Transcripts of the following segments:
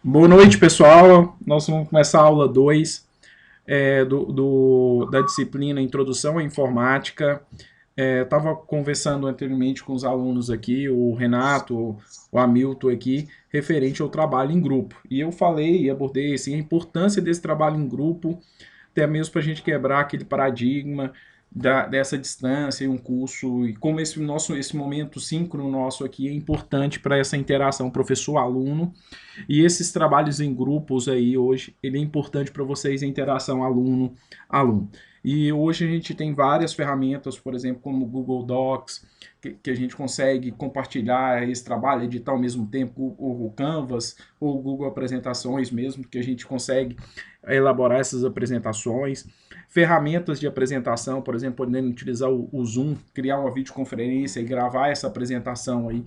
Boa noite, pessoal. Nós vamos começar a aula 2 da disciplina Introdução à Informática. Estava conversando anteriormente com os alunos aqui, o Renato, o Hamilton aqui, referente ao trabalho em grupo. E eu falei e abordei assim, a importância desse trabalho em grupo, até mesmo para a gente quebrar aquele paradigma dessa distância e um curso, e como esse momento síncrono nosso aqui é importante para essa interação professor-aluno, e esses trabalhos em grupos aí hoje, ele é importante para vocês, a interação aluno-aluno. E hoje a gente tem várias ferramentas, por exemplo, como o Google Docs, que a gente consegue compartilhar esse trabalho, editar ao mesmo tempo o Canvas ou o Google Apresentações mesmo, que a gente consegue elaborar essas apresentações. Ferramentas de apresentação, por exemplo, podendo utilizar o Zoom, criar uma videoconferência e gravar essa apresentação aí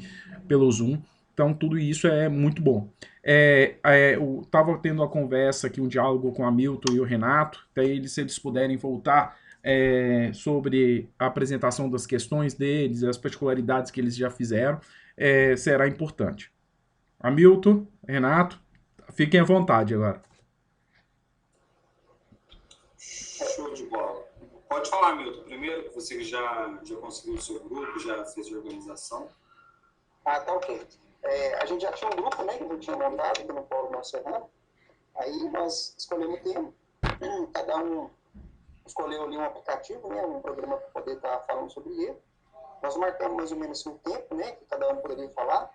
pelo Zoom. Então, tudo isso é muito bom. Eu estava tendo uma conversa aqui, um diálogo com a Milton e o Renato, até eles, se eles puderem voltar sobre a apresentação das questões deles, as particularidades que eles já fizeram, será importante. Hamilton, Renato, fiquem à vontade agora. Show de bola. Pode falar, Milton. Primeiro, que você já conseguiu o seu grupo, já fez a organização. Tá ok. A gente já tinha um grupo, né, que a gente tinha montado aqui no Polo Nosso Serrano. Aí nós escolhemos o tema. Cada um escolheu ali um aplicativo, né, um programa para poder estar falando sobre ele. Nós marcamos mais ou menos o tempo, né, que cada um poderia falar.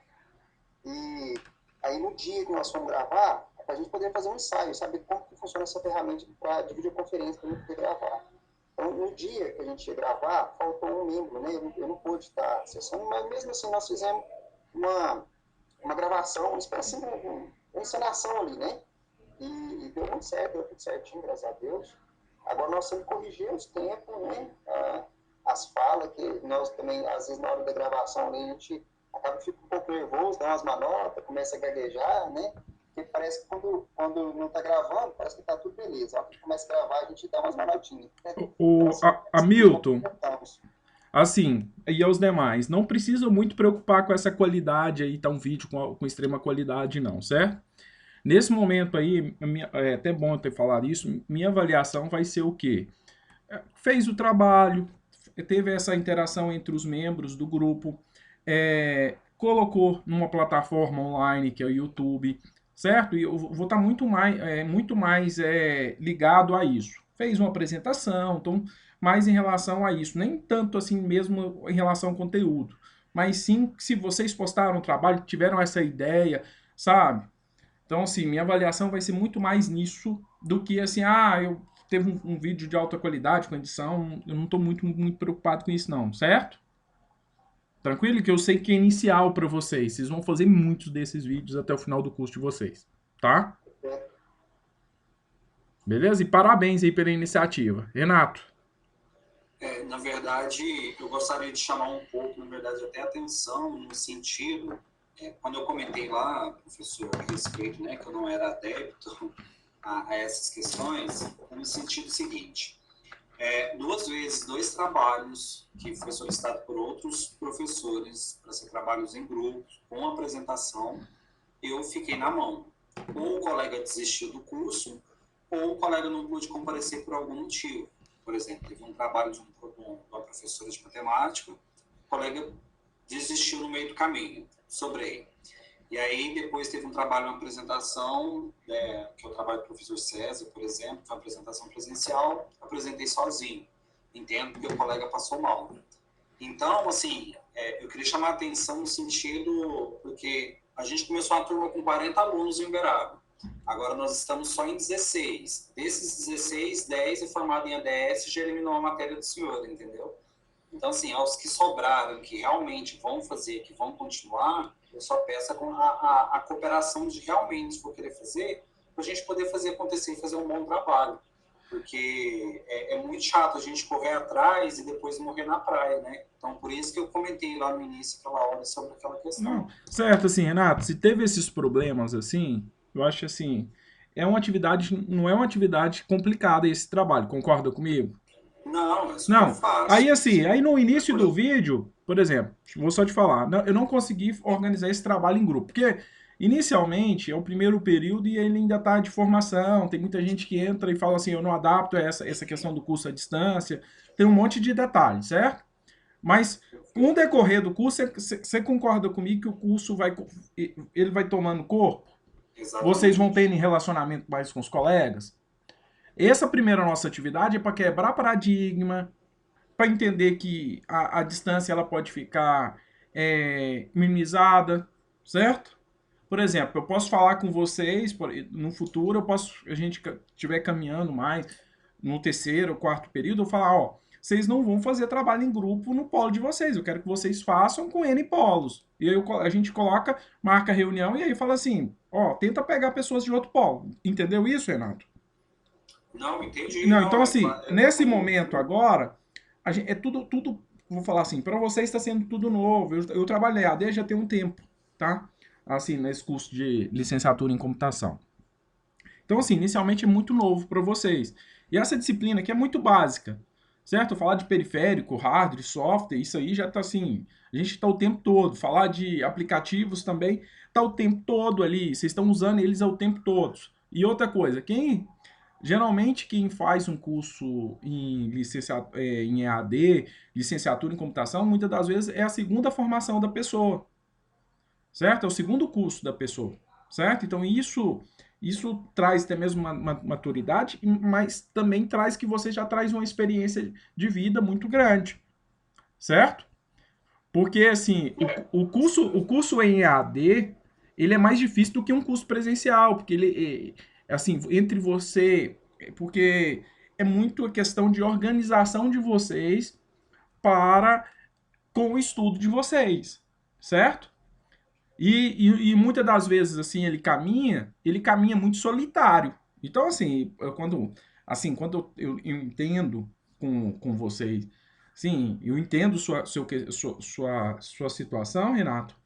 E aí no dia que nós fomos gravar, a gente poderia fazer um ensaio, saber como que funciona essa ferramenta de videoconferência para a gente poder gravar. Então, no dia que a gente ia gravar, faltou um membro, né? Eu não pude estar acessando, mas mesmo assim nós fizemos uma gravação, uma espécie de uma encenação ali, né? E deu muito certo, deu tudo certinho, graças a Deus. Agora nós temos que corrigir os tempos, né? As falas, que nós também, às vezes, na hora da gravação, ali, a gente acaba ficando um pouco nervoso, dá umas manotas, começa a gaguejar, né? Porque parece que quando não está gravando, parece que está tudo beleza. A hora que começa a gravar, a gente dá umas manotinhas. Né? Então, assim, Hamilton, assim, e aos demais, não precisa muito preocupar com essa qualidade aí, tá um vídeo com extrema qualidade não, certo? Nesse momento aí, é até bom eu ter falado isso, minha avaliação vai ser o quê? Fez o trabalho, teve essa interação entre os membros do grupo, colocou numa plataforma online que é o YouTube, certo? E eu vou estar muito mais ligado a isso. Fez uma apresentação, então mais em relação a isso, nem tanto assim mesmo em relação ao conteúdo, mas sim se vocês postaram o trabalho, tiveram essa ideia, sabe? Então, assim, minha avaliação vai ser muito mais nisso do que assim, eu teve um vídeo de alta qualidade com edição, eu não estou muito preocupado com isso não, certo? Tranquilo? Que eu sei que é inicial para vocês, vocês vão fazer muitos desses vídeos até o final do curso de vocês, tá? Beleza? E parabéns aí pela iniciativa. Renato. Na verdade, eu gostaria de chamar um pouco, na verdade, até atenção no sentido, quando eu comentei lá, professor, a respeito, né, que eu não era adepto a essas questões, no sentido seguinte, duas vezes, dois trabalhos que foi solicitado por outros professores para ser trabalhos em grupo, com apresentação, eu fiquei na mão. Ou o colega desistiu do curso, ou o colega não pôde comparecer por algum motivo. Por exemplo, teve um trabalho de uma professora de matemática, o colega desistiu no meio do caminho, sobrei. E aí depois teve um trabalho, uma apresentação, que é o trabalho do professor César, por exemplo, foi uma apresentação presencial, apresentei sozinho. Entendo porque o colega passou mal. Então, assim, eu queria chamar a atenção no sentido, porque a gente começou uma turma com 40 alunos em Uberaba. Agora nós estamos só em 16. Desses 16, 10 é formado em ADS e já eliminou a matéria do senhor, entendeu? Então, assim, aos que sobraram, que realmente vão fazer, que vão continuar, eu só peço a cooperação de realmente, se for querer fazer, para a gente poder fazer acontecer e fazer um bom trabalho. Porque é muito chato a gente correr atrás e depois morrer na praia, né? Então, por isso que eu comentei lá no início, aquela hora, sobre aquela questão. Não, certo, assim, Renato, se teve esses problemas assim, eu acho assim, não é uma atividade complicada esse trabalho, concorda comigo? Não, é super Não. Aí fácil. assim, aí no início do vídeo, por exemplo, vou só te falar, eu não consegui organizar esse trabalho em grupo, porque Inicialmente, é o primeiro período e ele ainda está de formação. Tem muita gente que entra e fala assim, eu não adapto a essa questão do curso à distância. Tem um monte de detalhes, certo? Mas com o decorrer do curso, você concorda comigo que o curso ele vai tomando corpo? Vocês vão Exatamente. tendo relacionamento mais com os colegas? Essa primeira nossa atividade é para quebrar paradigma, para entender que a distância ela pode ficar minimizada, certo? Por exemplo, eu posso falar com vocês no futuro, a gente estiver caminhando mais no terceiro ou quarto período, eu falar, ó, vocês não vão fazer trabalho em grupo no polo de vocês, eu quero que vocês façam com N polos. E aí a gente coloca, marca a reunião e aí fala assim, ó, tenta pegar pessoas de outro polo. Entendeu isso, Renato? Não, entendi, Não, então não, assim, nesse momento agora, é tudo, vou falar assim, para vocês está sendo tudo novo. Eu trabalhei AD já tem um tempo, tá? Assim, nesse curso de licenciatura em computação. Então, assim, inicialmente é muito novo para vocês. E essa disciplina aqui é muito básica, certo? Falar de periférico, hardware, software, isso aí já está assim, a gente está o tempo todo. Falar de aplicativos também está o tempo todo ali, vocês estão usando eles ao tempo todo. E outra coisa, geralmente quem faz um curso em EAD, licenciatura em computação, muitas das vezes é a segunda formação da pessoa, certo? É o segundo curso da pessoa, certo? Então isso traz até mesmo uma maturidade, mas também traz que você já traz uma experiência de vida muito grande, certo? Porque assim, o curso em EAD, ele é mais difícil do que um curso presencial, porque assim, entre você, porque é muito a questão de organização de vocês para com o estudo de vocês, certo? E muitas das vezes, assim, ele caminha muito solitário. Então, assim, quando eu entendo com vocês, sim, eu entendo sua situação, Renato,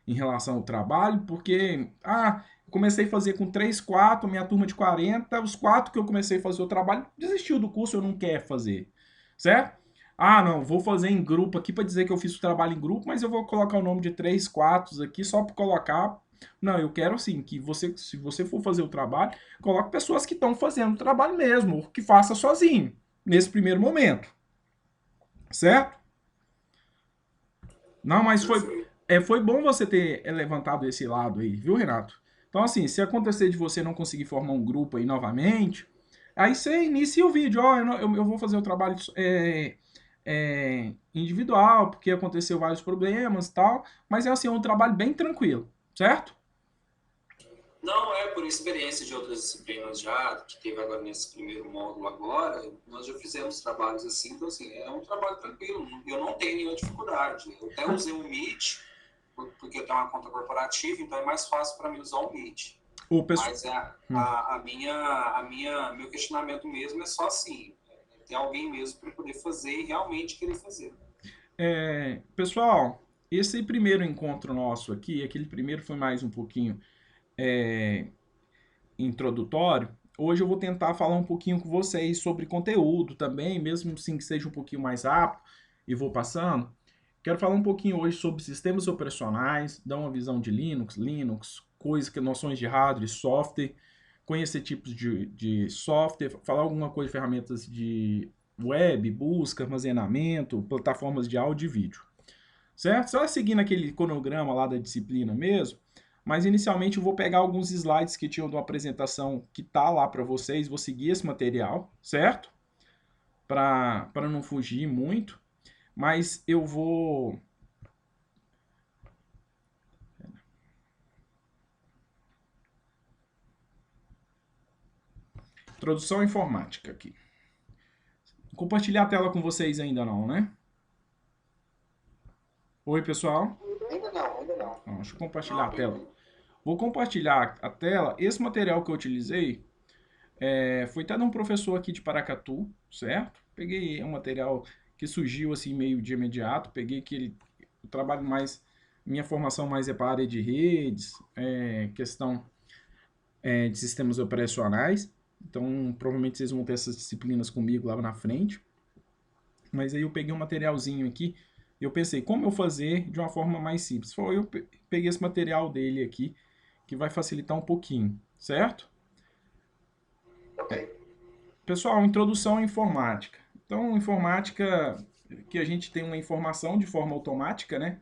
em relação ao trabalho, porque, eu comecei a fazer com 3 4 minha turma de 40 os 4 que eu comecei a fazer o trabalho, desistiu do curso, eu não quero fazer, certo? Não, vou fazer em grupo aqui para dizer que eu fiz o trabalho em grupo, mas eu vou colocar o nome de 3 4 aqui só para colocar. Não, eu quero sim que você, se você for fazer o trabalho, coloque pessoas que estão fazendo o trabalho mesmo, ou que faça sozinho, nesse primeiro momento, certo? Não, mas Perfeito. foi bom você ter levantado esse lado aí, viu, Renato? Então, assim, se acontecer de você não conseguir formar um grupo aí novamente, aí você inicia o vídeo, ó, eu vou fazer o trabalho individual, porque aconteceu vários problemas e tal, mas é assim, é um trabalho bem tranquilo, certo? Não é por experiência de outras disciplinas já, que teve agora nesse primeiro módulo agora, nós já fizemos trabalhos assim, então assim, é um trabalho tranquilo, eu não tenho nenhuma dificuldade. Eu até usei o Meet, porque eu tenho uma conta corporativa, então é mais fácil para mim usar o Meet. O pessoal. Mas meu questionamento mesmo é só assim, ter alguém mesmo para poder fazer e realmente querer fazer. Pessoal, esse primeiro encontro nosso aqui, aquele primeiro foi mais um pouquinho é, introdutório. Hoje eu vou tentar falar um pouquinho com vocês sobre conteúdo também, mesmo assim que seja um pouquinho mais rápido e vou passando. Quero falar um pouquinho hoje sobre sistemas operacionais, dar uma visão de Linux, coisas que noções de hardware e software, conhecer tipos de software, falar alguma coisa de ferramentas de web, busca, armazenamento, plataformas de áudio e vídeo. Certo? Só seguindo aquele cronograma lá da disciplina mesmo, mas inicialmente eu vou pegar alguns slides que tinham de uma apresentação que tá lá para vocês, vou seguir esse material, certo? Para não fugir muito, mas eu vou introdução à informática aqui. Compartilhar a tela com vocês ainda não, né? Oi, pessoal. Ainda não, ainda não. Deixa eu compartilhar Não, a tela. beleza. Vou compartilhar a tela. Esse material que eu utilizei foi até de um professor aqui de Paracatu, certo? Peguei um material que surgiu assim meio de imediato. Peguei eu trabalho mais, minha formação mais é para a área de redes, questão de sistemas operacionais. Então, provavelmente vocês vão ter essas disciplinas comigo lá na frente. Mas aí eu peguei um materialzinho aqui e eu pensei, como eu fazer de uma forma mais simples? Eu peguei esse material dele aqui, que vai facilitar um pouquinho, certo? Ok. Pessoal, introdução à informática. Então, informática, que a gente tem uma informação de forma automática, né?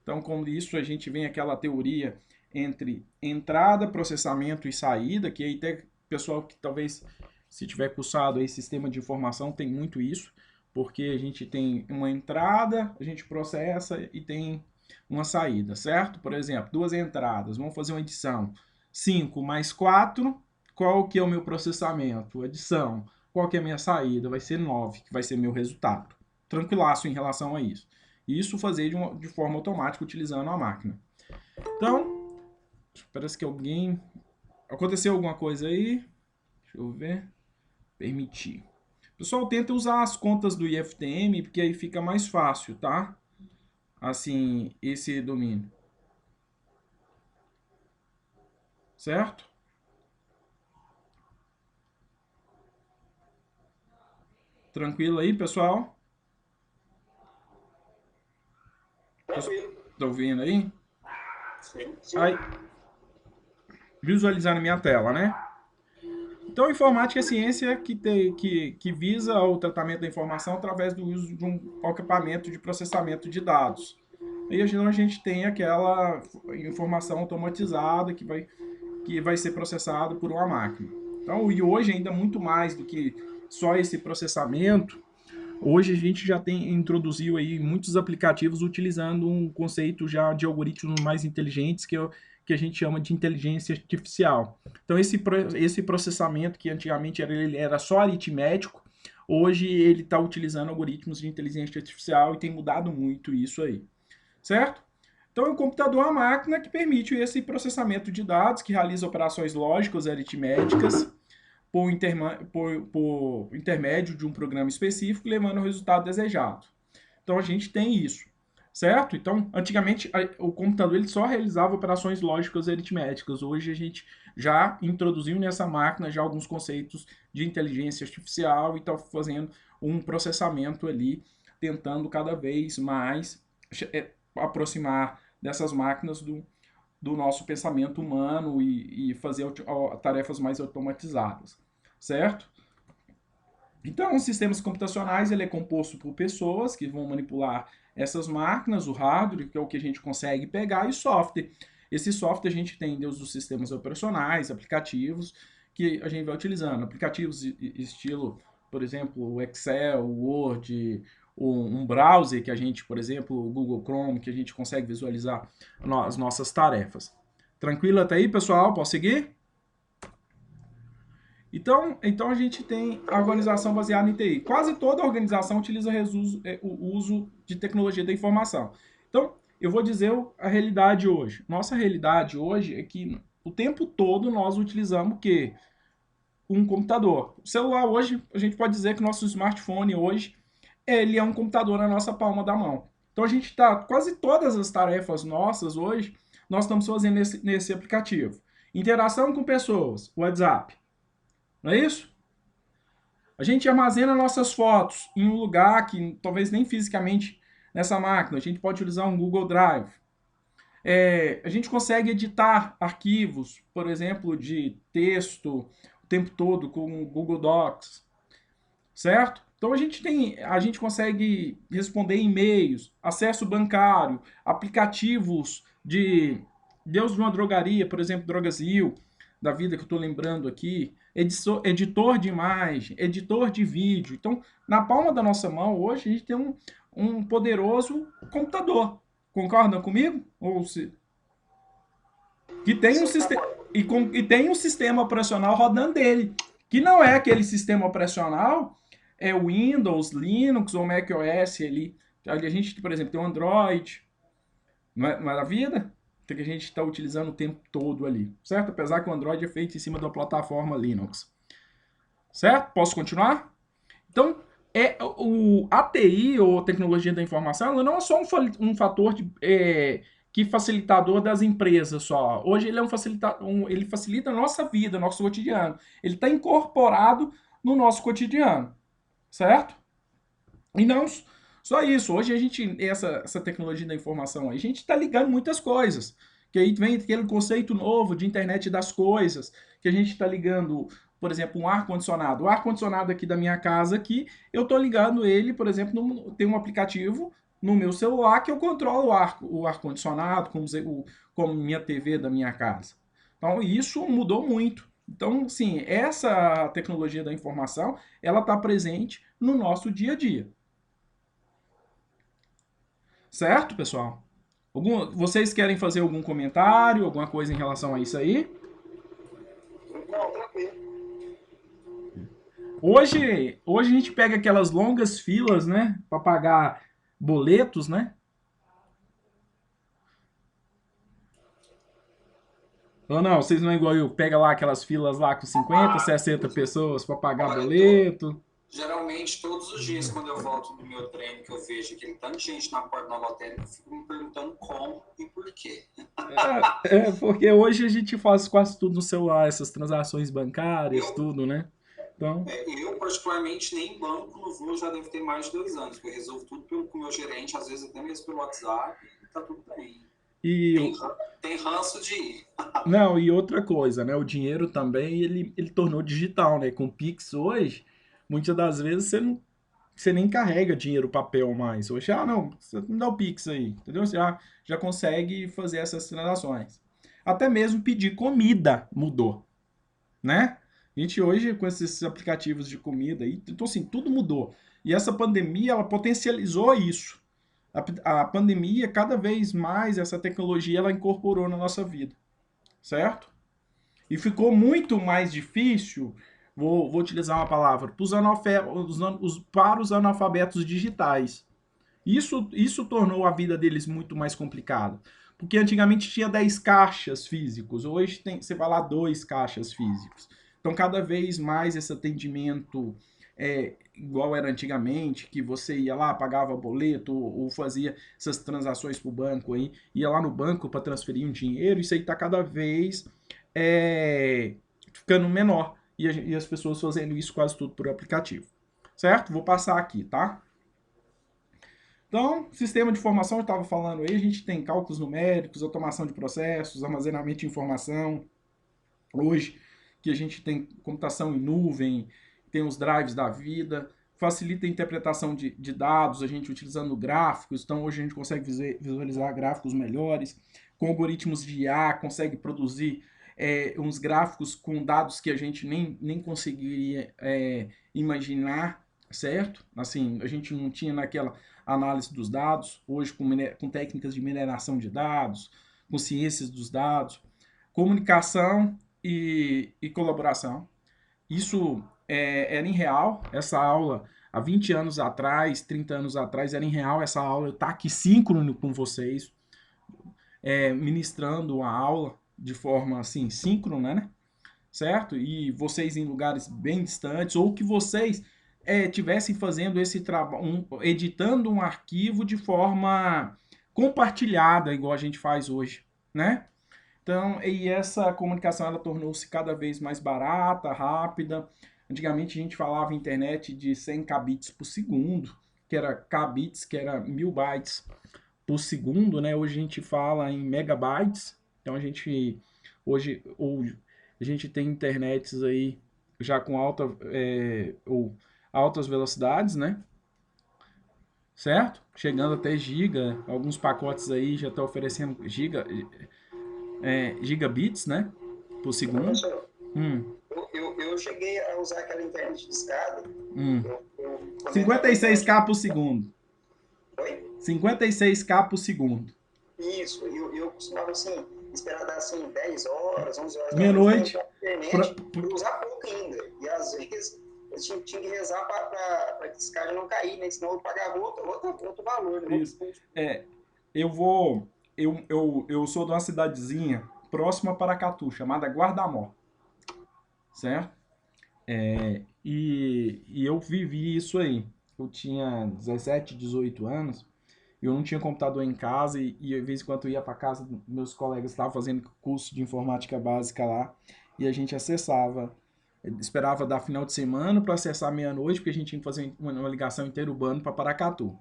Então, com isso, a gente vem aquela teoria entre entrada, processamento e saída, que aí tem pessoal que talvez, se tiver cursado aí sistema de informação, tem muito isso, porque a gente tem uma entrada, a gente processa e tem uma saída, certo? Por exemplo, duas entradas, vamos fazer uma adição. 5 mais 4, qual que é o meu processamento? Adição. Qual que é a minha saída? Vai ser 9, que vai ser meu resultado. Tranquilaço em relação a isso. E isso fazer de forma automática utilizando a máquina. Então, parece que alguém... Aconteceu alguma coisa aí? Deixa eu ver. Permitir. Pessoal, tenta usar as contas do IFTM, porque aí fica mais fácil, tá? Assim, esse domínio. Certo? Tranquilo aí, pessoal? Tranquilo. Estão ouvindo aí? Sim, sim. Aí, visualizar na minha tela, né? Então, informática é ciência que visa o tratamento da informação através do uso de um equipamento de processamento de dados. Aí a gente tem aquela informação automatizada que vai ser processada por uma máquina. Então, e hoje ainda muito mais do que só esse processamento, hoje a gente já introduziu aí muitos aplicativos utilizando um conceito já de algoritmos mais inteligentes que a gente chama de inteligência artificial. Então esse processamento que antigamente ele era só aritmético, hoje ele está utilizando algoritmos de inteligência artificial e tem mudado muito isso aí, certo? Então o computador é uma máquina que permite esse processamento de dados, que realiza operações lógicas e aritméticas, por intermédio de um programa específico, levando ao resultado desejado. Então a gente tem isso, certo? Então, antigamente o computador ele só realizava operações lógicas e aritméticas. Hoje a gente já introduziu nessa máquina já alguns conceitos de inteligência artificial e está fazendo um processamento ali, tentando cada vez mais aproximar dessas máquinas do nosso pensamento humano e fazer tarefas mais automatizadas, certo? Então, os sistemas computacionais ele é composto por pessoas que vão manipular essas máquinas, o hardware, que é o que a gente consegue pegar, e o software. Esse software a gente tem desde os sistemas operacionais, aplicativos, que a gente vai utilizando. Aplicativos estilo, por exemplo, o Excel, o Word, um browser que a gente, por exemplo, o Google Chrome, que a gente consegue visualizar as nossas tarefas. Tranquilo até aí, pessoal? Posso seguir? Então a gente tem a organização baseada em TI. Quase toda organização utiliza o uso de tecnologia da informação. Então, eu vou dizer a realidade hoje. Nossa realidade hoje é que o tempo todo nós utilizamos o quê? Um computador. O celular hoje, a gente pode dizer que o nosso smartphone hoje, ele é um computador na nossa palma da mão. Então a gente está, quase todas as tarefas nossas hoje, nós estamos fazendo nesse aplicativo. Interação com pessoas, WhatsApp. Não é isso? A gente armazena nossas fotos em um lugar que talvez nem fisicamente nessa máquina. A gente pode utilizar um Google Drive. A gente consegue editar arquivos, por exemplo, de texto o tempo todo com o Google Docs, certo? Então a gente consegue responder e-mails, acesso bancário, aplicativos de Deus de uma drogaria, por exemplo, Drogazil, da vida que eu estou lembrando aqui, editor de imagem, editor de vídeo. Então, na palma da nossa mão, hoje, a gente tem um poderoso computador. Concordam comigo? Que tem um sistema e tem um sistema operacional rodando dele, que não é aquele sistema operacional, é Windows, Linux ou macOS ali. A gente, por exemplo, tem o Android, não é a vida? Que a gente está utilizando o tempo todo ali, certo? Apesar que o Android é feito em cima da plataforma Linux. Certo? Posso continuar? Então, a TI, ou tecnologia da informação, ela não é só um fator que facilitador das empresas só. Hoje ele é ele facilita a nossa vida, nosso cotidiano. Ele está incorporado no nosso cotidiano, certo? E não só isso. Hoje a gente, essa tecnologia da informação, a gente está ligando muitas coisas Porque aí vem aquele conceito novo de internet das coisas, que a gente está ligando, por exemplo, um ar-condicionado. O ar-condicionado aqui da minha casa, aqui, eu estou ligando ele, por exemplo, tem um aplicativo no meu celular que eu controlo o ar-condicionado, como minha TV da minha casa. Então, isso mudou muito. Então, sim, essa tecnologia da informação, ela está presente no nosso dia a dia. Certo, pessoal? Vocês querem fazer algum comentário, alguma coisa em relação a isso aí? Não, tranquilo. Hoje a gente pega aquelas longas filas, né, para pagar boletos, né? Ou não, vocês não é igual eu, pega lá aquelas filas lá com 50, 60 pessoas para pagar Olha, boleto. geralmente, todos os dias, quando eu volto do meu treino, que eu vejo aquele tanto de gente na porta da lotérica, eu fico me perguntando como e por quê. Porque hoje a gente faz quase tudo no celular, essas transações bancárias, Eu, tudo, né? Então, eu particularmente, nem banco não vou, já deve ter mais de 2 anos, porque eu resolvo tudo com o meu gerente, às vezes até mesmo pelo WhatsApp, e tá tudo bem. e Tem ranço de ir. não, e outra coisa, né? O dinheiro também, ele tornou digital, né? Com o Pix hoje, muitas das vezes você nem carrega dinheiro papel mais. Hoje, não, você me dá o Pix aí, entendeu? Você já consegue fazer essas transações. Até mesmo pedir comida mudou, né? A gente hoje, com esses aplicativos de comida aí, então assim, tudo mudou. E essa pandemia, ela potencializou isso. A pandemia, cada vez mais, essa tecnologia, ela incorporou na nossa vida, certo? E ficou muito mais difícil, vou utilizar uma palavra, para os analfabetos digitais. Isso tornou a vida deles muito mais complicada. Porque antigamente tinha 10 caixas físicos, hoje você vai lá 2 caixas físicos. Então, cada vez mais esse atendimento igual era antigamente, que você ia lá, pagava boleto ou fazia essas transações para o banco aí, ia lá no banco para transferir um dinheiro, isso aí está cada vez ficando menor. E as pessoas fazendo isso quase tudo por aplicativo. Certo? Vou passar aqui, tá? Então, sistema de informação, eu estava falando aí, a gente tem cálculos numéricos, automação de processos, armazenamento de informação. Hoje, que a gente tem computação em nuvem, tem os drives da vida, facilita a interpretação de dados, a gente utilizando gráficos, então hoje a gente consegue visualizar gráficos melhores, com algoritmos de IA, consegue produzir uns gráficos com dados que a gente nem conseguiria imaginar, certo? Assim, a gente não tinha naquela análise dos dados, hoje com técnicas de mineração de dados, com ciências dos dados, comunicação e colaboração. Isso era em real, essa aula, há 20 anos atrás, 30 anos atrás, era em real essa aula, eu estou aqui síncrono com vocês, ministrando a aula de forma assim, síncrona, né? Certo? E vocês em lugares bem distantes, ou que vocês tivessem fazendo esse trabalho, editando um arquivo de forma compartilhada, igual a gente faz hoje, né? Então, e essa comunicação ela tornou-se cada vez mais barata, rápida. Antigamente a gente falava internet de 100 kbits por segundo, que era kbits, que era 1000 bytes por segundo, né? Hoje a gente fala em megabytes. Então hoje a gente tem internets aí já com altas velocidades, né? Certo? Chegando até giga, alguns pacotes aí já estão oferecendo gigabits, né? Por segundo. Professor, Hum, eu cheguei a usar aquela internet de escada. hum. Eu 56k por segundo. Oi? 56k por segundo. Isso, eu costumava assim, esperar dar assim 10 horas, 11 horas Meia-noite. da internet, e usar pouco ainda. E às vezes eu tinha que rezar para que esse cara não cair, né? Senão eu pagava outro valor, né? Isso. Eu sou de uma cidadezinha próxima a Paracatu, chamada Guardamó. Certo? E eu vivi isso aí. Eu tinha 17, 18 anos. Eu não tinha computador em casa e de vez em quando eu ia para casa, meus colegas estavam fazendo curso de informática básica lá e a gente acessava, esperava dar final de semana para acessar meia-noite, porque a gente tinha que fazer uma ligação interurbana para Paracatu.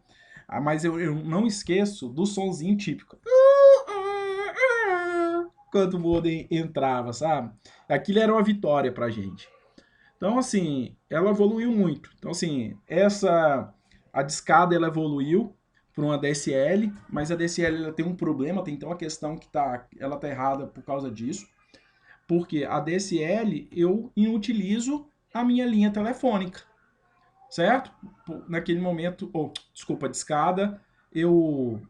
Mas eu não esqueço do sonzinho típico. quando o modem entrava, sabe? Aquilo era uma vitória pra gente. Então, assim, ela evoluiu muito. Então, assim, a discada ela evoluiu para uma DSL, mas a DSL ela tem um problema, tem então uma questão que ela tá errada por causa disso, porque a DSL eu inutilizo a minha linha telefônica, certo? Naquele momento, desculpa, a discada, eu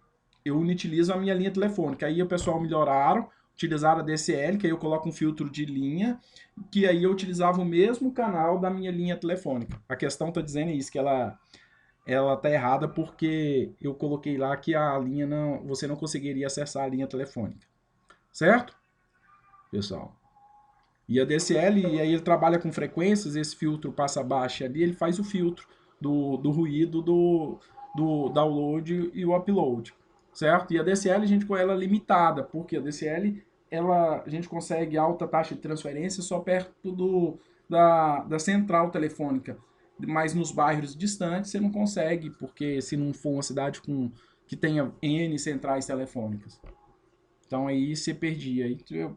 eu inutilizo a minha linha telefônica. Aí o pessoal melhoraram, utilizaram a DSL, que aí eu coloco um filtro de linha, que aí eu utilizava o mesmo canal da minha linha telefônica. A questão está dizendo isso, que ela tá errada porque eu coloquei lá que a linha não, você não conseguiria acessar a linha telefônica. Certo? Pessoal. E a DSL, e aí ele trabalha com frequências, esse filtro passa baixa ali, ele faz o filtro do ruído do download e o upload, certo? E a DSL a gente com ela limitada, porque a DSL a gente consegue alta taxa de transferência só perto da central telefônica, mas nos bairros distantes você não consegue, porque se não for uma cidade que tenha N centrais telefônicas. Então aí você perdia.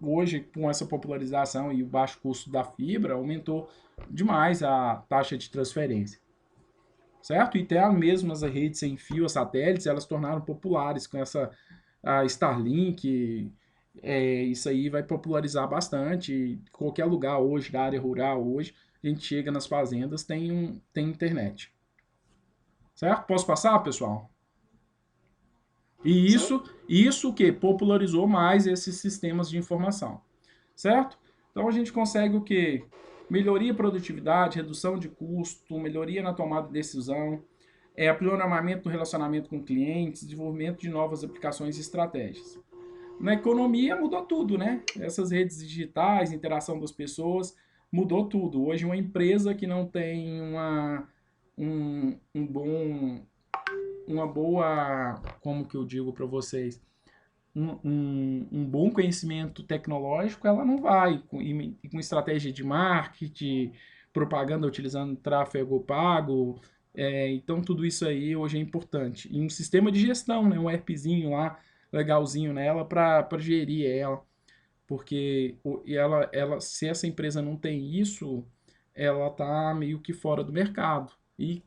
Hoje, com essa popularização e o baixo custo da fibra, aumentou demais a taxa de transferência. Certo? E até mesmo as redes sem fio, as satélites, elas tornaram populares com essa a Starlink. Isso aí vai popularizar bastante. Qualquer lugar hoje, da área rural hoje, a gente chega nas fazendas, tem internet. Certo? Posso passar, pessoal? E isso que popularizou mais esses sistemas de informação, certo? Então a gente consegue o que? Melhoria da produtividade, redução de custo, melhoria na tomada de decisão, aprimoramento do relacionamento com clientes, desenvolvimento de novas aplicações e estratégias. Na economia mudou tudo, né? Essas redes digitais, interação das pessoas, mudou tudo. Hoje uma empresa que não tem uma boa, como que eu digo para vocês, um bom conhecimento tecnológico, ela não vai. Com estratégia de marketing, propaganda utilizando tráfego pago, então tudo isso aí hoje é importante. E um sistema de gestão, né, um ERPzinho lá, legalzinho nela para gerir ela. Porque se essa empresa não tem isso, ela tá meio que fora do mercado. E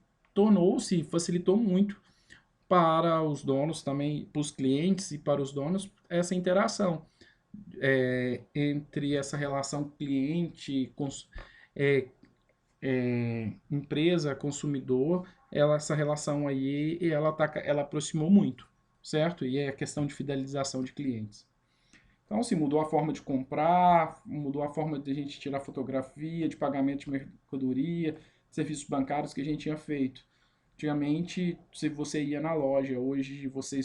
facilitou muito para os donos também, para os clientes e para os donos, essa interação entre essa relação cliente, é, empresa, consumidor, essa relação aí, ela aproximou muito, certo? E é a questão de fidelização de clientes. Então, assim, mudou a forma de comprar, mudou a forma de a gente tirar fotografia, de pagamento de mercadoria, serviços bancários que a gente tinha feito. Antigamente, se você ia na loja, hoje você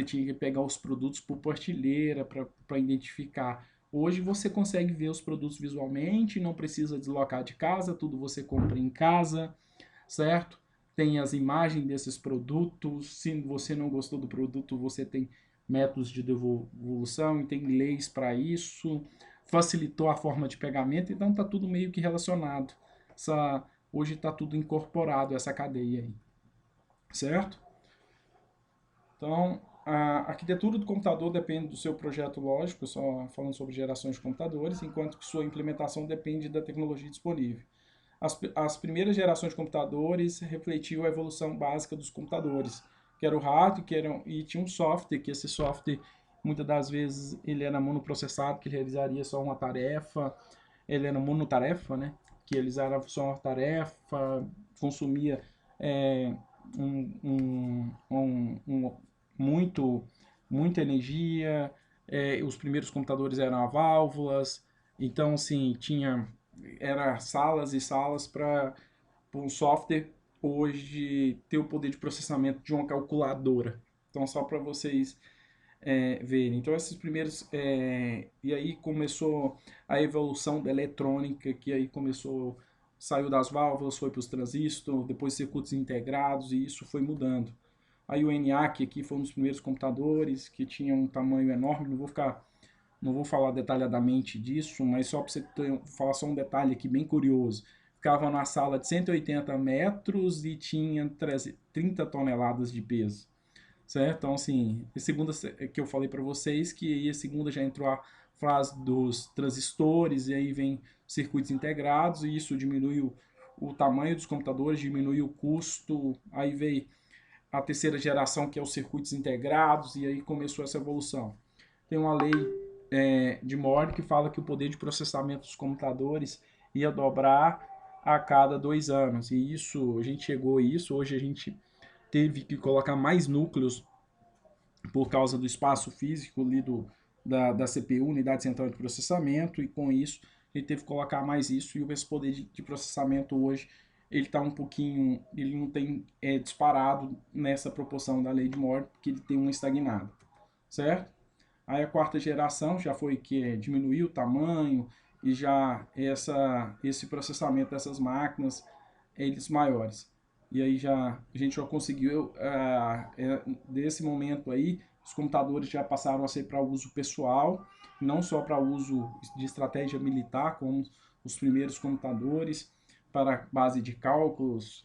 tinha que pegar os produtos por prateleira para identificar. Hoje você consegue ver os produtos visualmente, não precisa deslocar de casa, tudo você compra em casa, certo? Tem as imagens desses produtos. Se você não gostou do produto, você tem métodos de devolução e tem leis para isso. Facilitou a forma de pagamento, então está tudo meio que relacionado. Hoje está tudo incorporado, essa cadeia aí, certo? Então, a arquitetura do computador depende do seu projeto lógico, só falando sobre gerações de computadores, enquanto que sua implementação depende da tecnologia disponível. As primeiras gerações de computadores refletiam a evolução básica dos computadores, que era o hardware e tinha um software, que esse software, muitas das vezes, ele era monoprocessado, que ele realizaria só uma tarefa, ele era monotarefa, né? Que eles eram só uma tarefa, consumia muita energia, os primeiros computadores eram a válvulas, então assim, era salas e salas para um software hoje ter o poder de processamento de uma calculadora. Então só para vocês verem. Então esses primeiros e aí começou a evolução da eletrônica, que aí saiu das válvulas, foi para os transistores, depois circuitos integrados, e isso foi mudando. Aí o ENIAC aqui foi um dos primeiros computadores que tinha um tamanho enorme, não vou falar detalhadamente disso, mas só para você falar só um detalhe aqui bem curioso. Ficava na sala de 180 metros e tinha 30 toneladas de peso, certo? Então, assim, a segunda que eu falei para vocês, que aí a segunda já entrou a fase dos transistores, e aí vem circuitos integrados, e isso diminui o tamanho dos computadores, diminui o custo, aí veio a terceira geração, que é os circuitos integrados, e aí começou essa evolução. Tem uma lei de Moore que fala que o poder de processamento dos computadores ia dobrar a cada 2 anos, e isso, a gente chegou a isso, hoje a gente teve que colocar mais núcleos por causa do espaço físico ali da CPU, Unidade Central de Processamento, e com isso a gente teve que colocar mais isso, e esse poder de processamento hoje ele está um pouquinho, ele não tem disparado nessa proporção da lei de Moore, porque ele tem uma estagnada, certo? Aí a quarta geração já foi que diminuiu o tamanho e já esse processamento dessas máquinas, eles maiores. E aí já a gente já conseguiu, desse momento aí, os computadores já passaram a ser para uso pessoal, não só para uso de estratégia militar, como os primeiros computadores para base de cálculos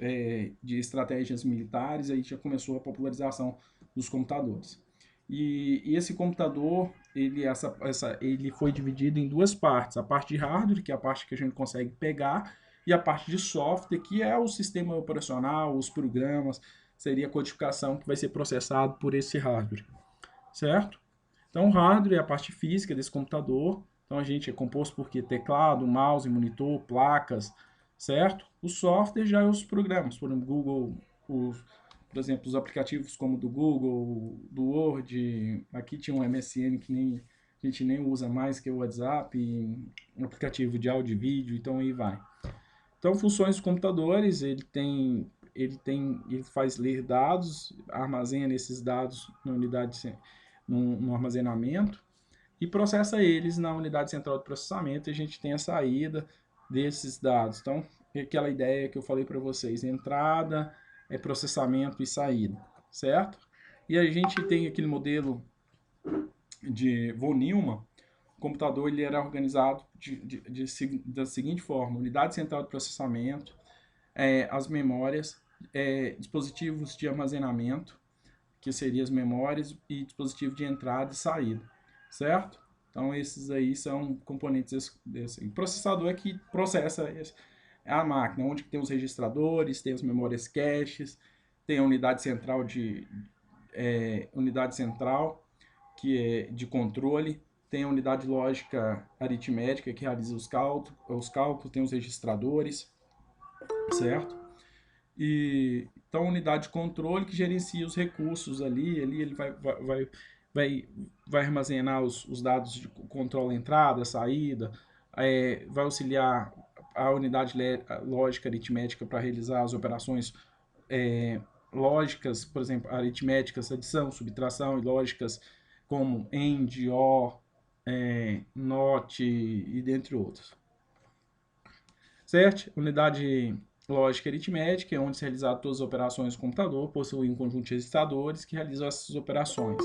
de estratégias militares, aí já começou a popularização dos computadores. E esse computador, ele foi dividido em duas partes. A parte de hardware, que é a parte que a gente consegue pegar, e a parte de software, que é o sistema operacional, os programas, seria a codificação que vai ser processado por esse hardware, certo? Então, o hardware é a parte física desse computador. Então, a gente é composto por quê? Teclado, mouse, monitor, placas, certo? O software já é os programas, por exemplo, Google, por exemplo, os aplicativos como do Google, do Word, aqui tinha um MSN que a gente nem usa mais, que é o WhatsApp, um aplicativo de áudio e vídeo, então aí vai. Então, funções dos computadores, ele faz ler dados, armazena esses dados na unidade, no armazenamento, e processa eles na unidade central de processamento, e a gente tem a saída desses dados. Então, é aquela ideia que eu falei para vocês, entrada, processamento e saída, certo? E a gente tem aquele modelo de von Neumann. O computador ele era organizado da seguinte forma: unidade central de processamento, as memórias, dispositivos de armazenamento, que seriam as memórias, e dispositivo de entrada e saída, certo? Então esses aí são componentes desse. O processador é que processa a máquina, onde tem os registradores, tem as memórias caches, tem a unidade central unidade central, que é de controle, tem a unidade lógica aritmética, que realiza os cálculos, tem os registradores, certo? Então, a unidade de controle que gerencia os recursos ali ele vai armazenar os dados de controle entrada, saída, vai auxiliar a unidade lógica aritmética para realizar as operações lógicas, por exemplo, aritméticas, adição, subtração, e lógicas como AND, OR, NOT e dentre outros. Certo? Unidade lógica aritmética é onde se realizar todas as operações do computador, possui um conjunto de registradores que realizam essas operações.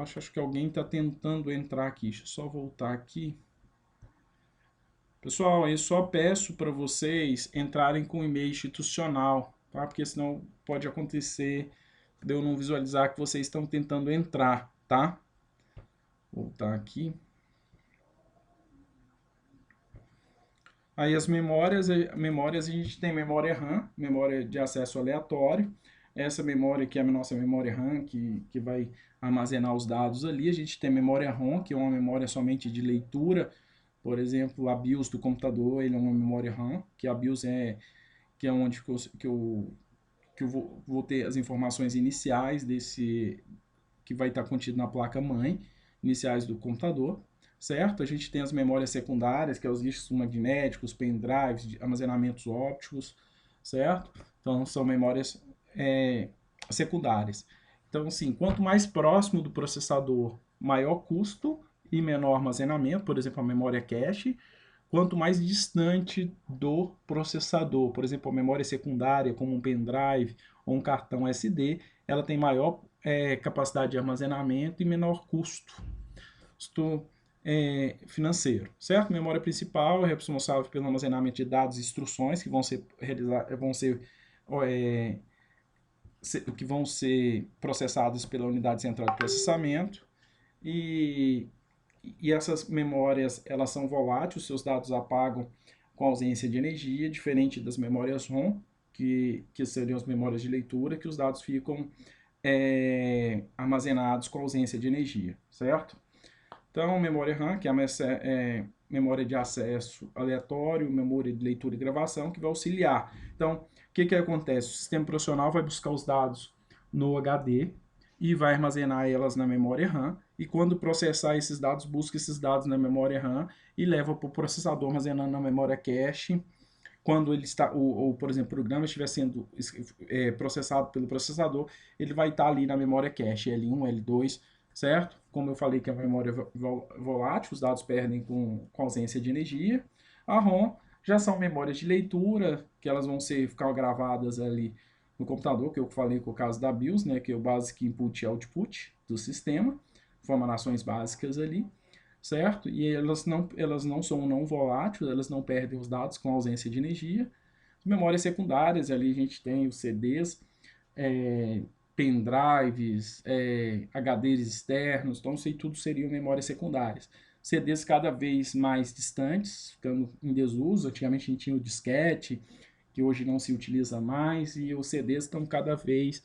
Acho que alguém está tentando entrar aqui. Deixa eu só voltar aqui. Pessoal, eu só peço para vocês entrarem com e-mail institucional, tá? Porque senão pode acontecer de eu não visualizar que vocês estão tentando entrar, tá? Vou voltar aqui. Aí as memórias a gente tem memória RAM, memória de acesso aleatório. Essa memória aqui é a nossa memória RAM, que vai armazenar os dados ali. A gente tem memória ROM, que é uma memória somente de leitura. Por exemplo, a BIOS do computador, ele é uma memória RAM, que a BIOS que é onde que eu vou ter as informações iniciais que vai estar contido na placa-mãe, iniciais do computador, certo? A gente tem as memórias secundárias, que é os discos magnéticos, pendrives, armazenamentos ópticos, certo? Então, são memórias secundárias. Então, assim, quanto mais próximo do processador, maior custo e menor armazenamento, por exemplo, a memória cache, quanto mais distante do processador, por exemplo, a memória secundária, como um pendrive ou um cartão SD, ela tem maior capacidade de armazenamento e menor custo financeiro, certo? Memória principal é responsável pelo armazenamento de dados e instruções que vão ser que vão ser processadas pela unidade central de processamento, e essas memórias, elas são voláteis, seus dados apagam com ausência de energia, diferente das memórias ROM, que seriam as memórias de leitura, que os dados ficam armazenados com ausência de energia, certo? Então, memória RAM, que é memória de acesso aleatório, memória de leitura e gravação, que vai auxiliar. Então, o que acontece? O sistema operacional vai buscar os dados no HD e vai armazenar elas na memória RAM, e quando processar esses dados, busca esses dados na memória RAM e leva para o processador armazenando na memória cache. Quando ele está, por exemplo, o programa estiver sendo processado pelo processador, ele vai estar ali na memória cache, L1, L2, certo? Como eu falei que a memória volátil, os dados perdem com ausência de energia. A ROM já são memórias de leitura, que elas vão ficar gravadas ali no computador, que eu falei com o caso da BIOS, né, que é o Basic Input e Output do sistema, informações básicas ali, certo? E elas não são não voláteis, elas não perdem os dados com ausência de energia. Memórias secundárias, ali a gente tem os CDs, pendrives, HDs externos, então isso aí tudo seriam memórias secundárias. CDs cada vez mais distantes, ficando em desuso. Antigamente a gente tinha o disquete, que hoje não se utiliza mais, e os CDs estão cada vez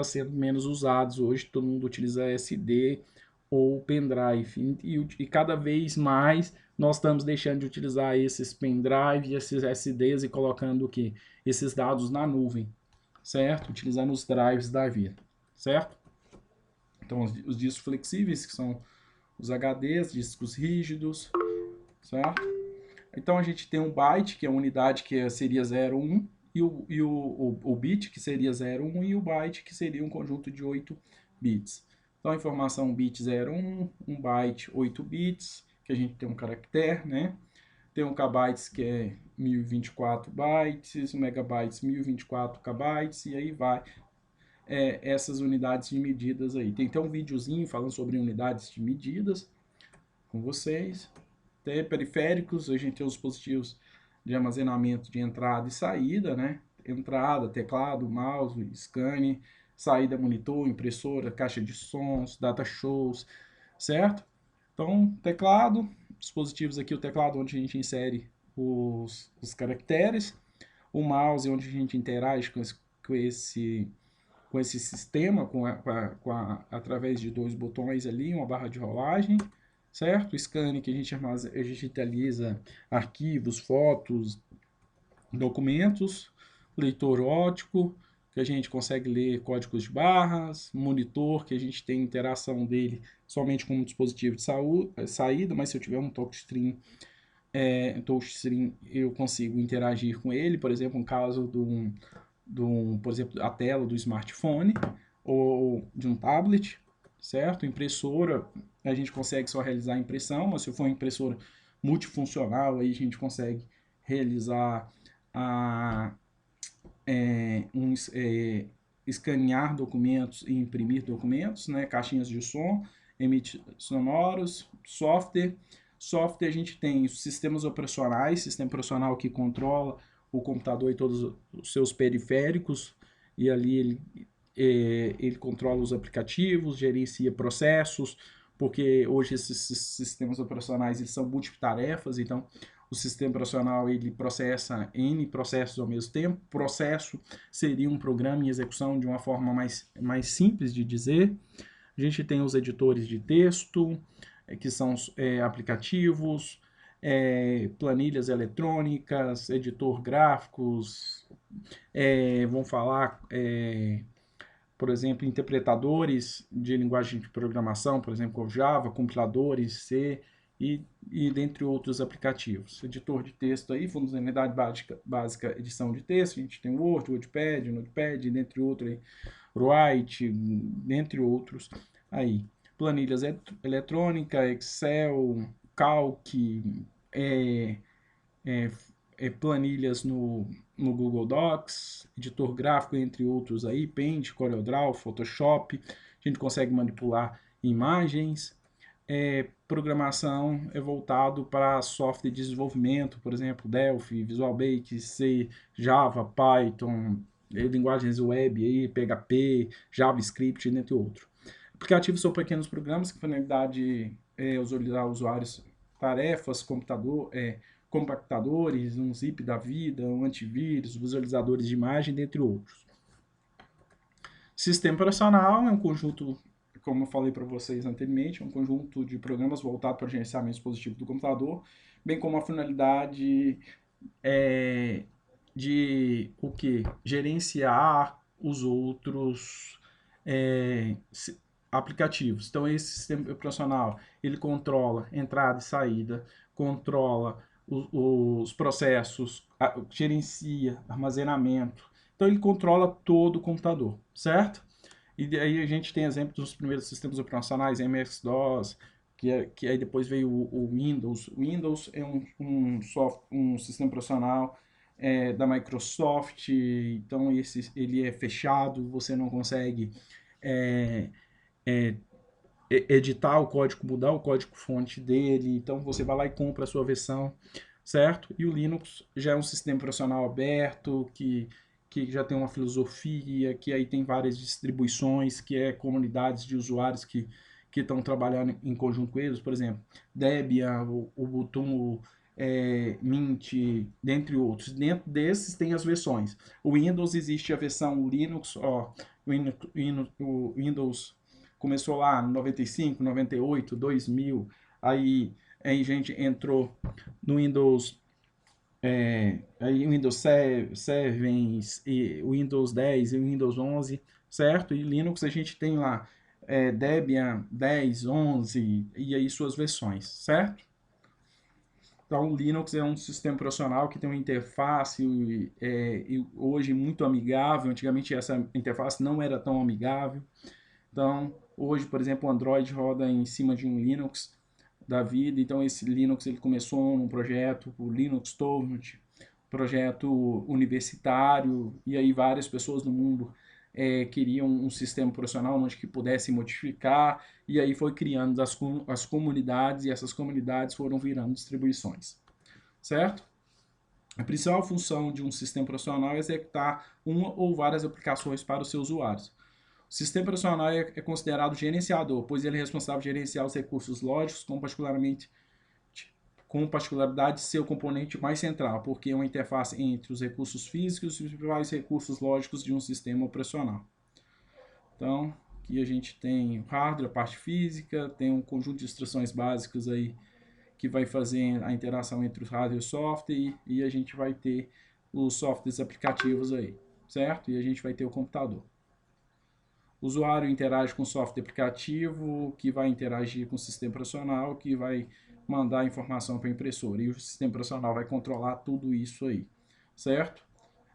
sendo menos usados. Hoje todo mundo utiliza SD ou pendrive, e cada vez mais nós estamos deixando de utilizar esses pendrive e esses SDs e colocando o quê? Esses dados na nuvem, certo? Utilizando os drives da vida, certo? Então, os discos flexíveis, que são os HDs, discos rígidos, certo? Então, a gente tem um byte, que é a unidade que seria 0, 1, e o bit, que seria 0, 1, e o byte, que seria um conjunto de 8 bits. Então, a informação bit 0, 1, um byte 8 bits, que a gente tem um caractere, né? Tem um kbytes, que é 1024 bytes, um megabytes 1024 kbytes, e aí vai essas unidades de medidas aí. Tem até um videozinho falando sobre unidades de medidas com vocês. Tem periféricos, a gente tem os dispositivos de armazenamento de entrada e saída, né? Entrada, teclado, mouse, scanner, saída, monitor, impressora, caixa de sons, data shows, certo? Então, teclado, dispositivos aqui, o teclado onde a gente insere os caracteres, o mouse onde a gente interage com esse sistema, através de 2 botões ali, uma barra de rolagem, certo? O scanner, que a gente digitaliza arquivos, fotos, documentos. Leitor óptico, que a gente consegue ler códigos de barras. Monitor, que a gente tem interação dele somente com um dispositivo de saída, mas se eu tiver um touchscreen, eu consigo interagir com ele. Por exemplo, um caso por exemplo, a tela do smartphone ou de um tablet, certo? Impressora, a gente consegue só realizar a impressão, mas se for uma impressora multifuncional, aí a gente consegue realizar escanear documentos e imprimir documentos, né? Caixinhas de som, emitir sonoros, software. Software, a gente tem os sistemas operacionais, sistema operacional que controla o computador e todos os seus periféricos, e ali ele controla os aplicativos, gerencia processos, porque hoje esses sistemas operacionais eles são multitarefas, então o sistema operacional ele processa N processos ao mesmo tempo. Processo seria um programa em execução de uma forma mais simples de dizer. A gente tem os editores de texto, que são aplicativos, planilhas eletrônicas, editor gráficos, vamos falar, por exemplo, interpretadores de linguagem de programação, por exemplo, Java, compiladores, C, e dentre outros aplicativos. Editor de texto aí, funcionalidade básica, edição de texto, a gente tem o Word, Wordpad, Notepad, dentre outros, aí, Write, dentre outros aí. Planilhas eletrônicas, Excel, Calc, planilhas no Google Docs, editor gráfico, entre outros aí, Paint, CorelDRAW, Photoshop, a gente consegue manipular imagens. Programação é voltado para software de desenvolvimento, por exemplo, Delphi, Visual Basic, C, Java, Python, linguagens web, aí, PHP, JavaScript, entre outros. Aplicativos são pequenos programas que a finalidade é utilizar usuários, tarefas, compactadores, um zip da vida, um antivírus, visualizadores de imagem, dentre outros. Sistema operacional é um conjunto, como eu falei para vocês anteriormente, um conjunto de programas voltado para o gerenciamento dispositivo do computador, bem como a finalidade de o que? Gerenciar os outros aplicativos. Então, esse sistema operacional, ele controla entrada e saída, controla os processos, gerencia armazenamento. Então, ele controla todo o computador, certo? E aí a gente tem exemplos dos primeiros sistemas operacionais, MS-DOS, que aí depois veio o Windows. O Windows é um sistema operacional da Microsoft, então ele é fechado, você não consegue é, é, editar o código, mudar o código-fonte dele, então você vai lá e compra a sua versão, certo? E o Linux já é um sistema operacional aberto, que já tem uma filosofia, que aí tem várias distribuições, que é comunidades de usuários que estão trabalhando em conjunto com eles, por exemplo, Debian, o Ubuntu, Mint, dentre outros. Dentro desses tem as versões. O Windows existe a versão Linux, ó, o Windows começou lá em 95, 98, 2000, aí a gente entrou no Windows aí Windows 7, e Windows 10 e Windows 11, certo? E Linux a gente tem lá Debian 10, 11 e aí suas versões, certo? Então, o Linux é um sistema operacional que tem uma interface hoje muito amigável. Antigamente essa interface não era tão amigável. Então, hoje, por exemplo, o Android roda em cima de um Linux da vida. Então, esse Linux ele começou num projeto, o Linux Torrent, projeto universitário, e aí várias pessoas no mundo queriam um sistema operacional onde que pudesse modificar, e aí foi criando as comunidades, e essas comunidades foram virando distribuições, certo? A principal função de um sistema operacional é executar uma ou várias aplicações para os seus usuários. O sistema operacional é considerado gerenciador, pois ele é responsável por gerenciar os recursos lógicos, com particularidade seu componente mais central, porque é uma interface entre os recursos físicos e os principais recursos lógicos de um sistema operacional. Então, aqui a gente tem o hardware, a parte física, tem um conjunto de instruções básicas aí que vai fazer a interação entre o hardware e o software, e a gente vai ter os softwares aplicativos aí, certo? E a gente vai ter o computador. O usuário interage com o software aplicativo, que vai interagir com o sistema operacional, que vai mandar informação para a impressora. E o sistema operacional vai controlar tudo isso aí, certo?